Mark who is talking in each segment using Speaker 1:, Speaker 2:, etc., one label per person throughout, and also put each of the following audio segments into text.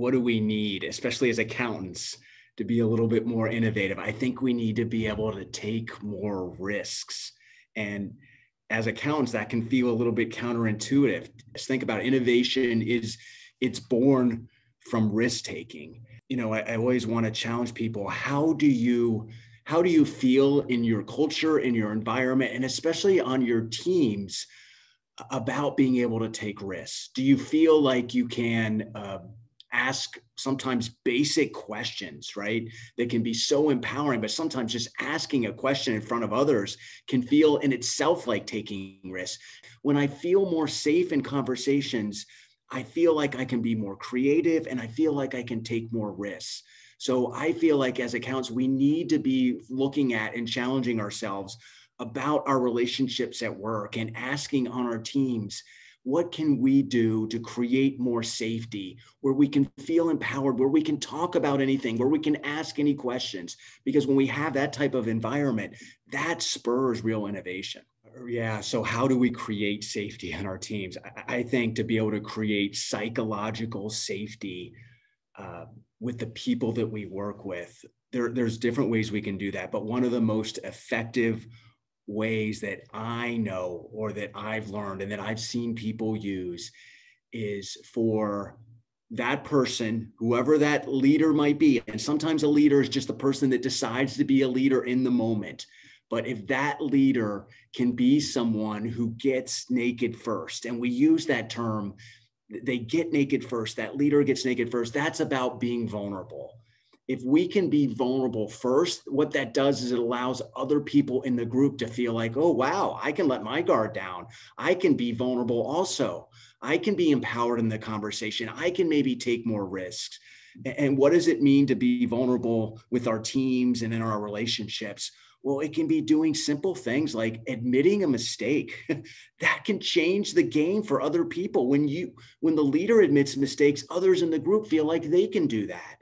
Speaker 1: what do we need, especially as accountants, to be a little bit more innovative? I think we need to be able to take more risks. And as accountants, that can feel a little bit counterintuitive. Just think about innovation it's born from risk taking. I always want to challenge people. How do you feel in your culture, in your environment, and especially on your teams about being able to take risks? Do you feel like you can ask sometimes basic questions, right? That can be so empowering, but sometimes just asking a question in front of others can feel in itself like taking risks. When I feel more safe in conversations, I feel like I can be more creative and I feel like I can take more risks. So I feel like as accountants, we need to be looking at and challenging ourselves about our relationships at work and asking on our teams, what can we do to create more safety, where we can feel empowered, where we can talk about anything, where we can ask any questions? Because when we have that type of environment, that spurs real innovation. Yeah. So how do we create safety in our teams? I think to be able to create psychological safety with the people that we work with, there's different ways we can do that. But one of the most effective ways that I know or that I've learned and that I've seen people use is for that person, whoever that leader might be. And sometimes a leader is just the person that decides to be a leader in the moment. But if that leader can be someone who gets naked first, and we use that term, they get naked first, that leader gets naked first, that's about being vulnerable. If we can be vulnerable first, what that does is it allows other people in the group to feel like, oh, wow, I can let my guard down. I can be vulnerable also. I can be empowered in the conversation. I can maybe take more risks. And what does it mean to be vulnerable with our teams and in our relationships? Well, it can be doing simple things like admitting a mistake. That can change the game for other people. When the leader admits mistakes, others in the group feel like they can do that.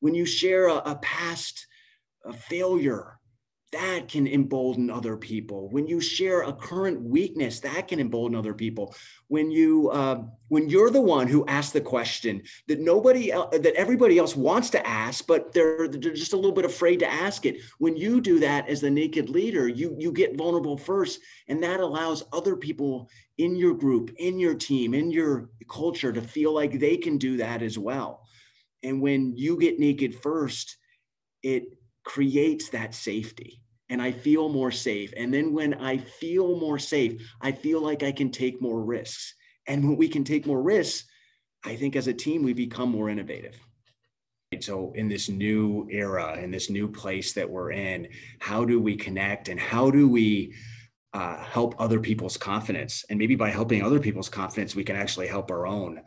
Speaker 1: When you share a past failure, that can embolden other people. When you share a current weakness, that can embolden other people. When you're the one who asks the question that everybody else wants to ask, but they're just a little bit afraid to ask it. When you do that as the naked leader, you get vulnerable first, and that allows other people in your group, in your team, in your culture to feel like they can do that as well. And when you get naked first, it creates that safety. And I feel more safe. And then when I feel more safe, I feel like I can take more risks. And when we can take more risks, I think as a team, we become more innovative. So in this new era, in this new place that we're in, how do we connect and how do we help other people's confidence? And maybe by helping other people's confidence, we can actually help our own.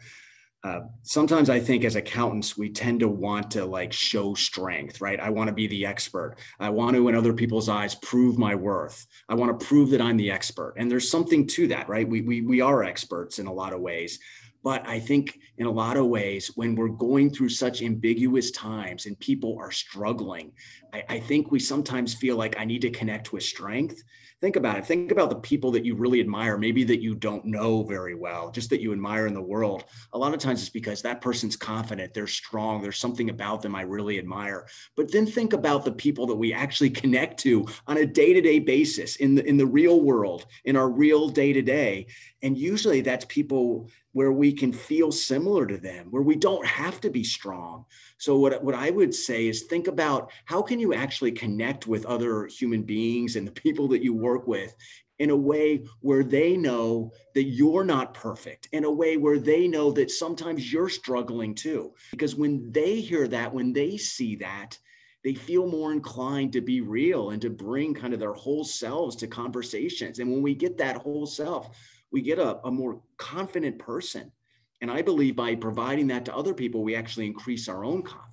Speaker 1: Sometimes I think as accountants, we tend to want to show strength, right? I want to be the expert. I want to, in other people's eyes, prove my worth. I want to prove that I'm the expert. And there's something to that, right? We are experts in a lot of ways. But I think in a lot of ways, when we're going through such ambiguous times and people are struggling, I think we sometimes feel like I need to connect with strength. Think about it. Think about the people that you really admire, maybe that you don't know very well, just that you admire in the world. A lot of times it's because that person's confident, they're strong, there's something about them I really admire. But then think about the people that we actually connect to on a day-to-day basis in the real world, in our real day-to-day. And usually that's people where we can feel similar to them, where we don't have to be strong. So what I would say is think about how can you actually connect with other human beings and the people that you work with in a way where they know that you're not perfect, in a way where they know that sometimes you're struggling too. Because when they hear that, when they see that, they feel more inclined to be real and to bring kind of their whole selves to conversations. And when we get that whole self, we get a more confident person. And I believe by providing that to other people, we actually increase our own confidence.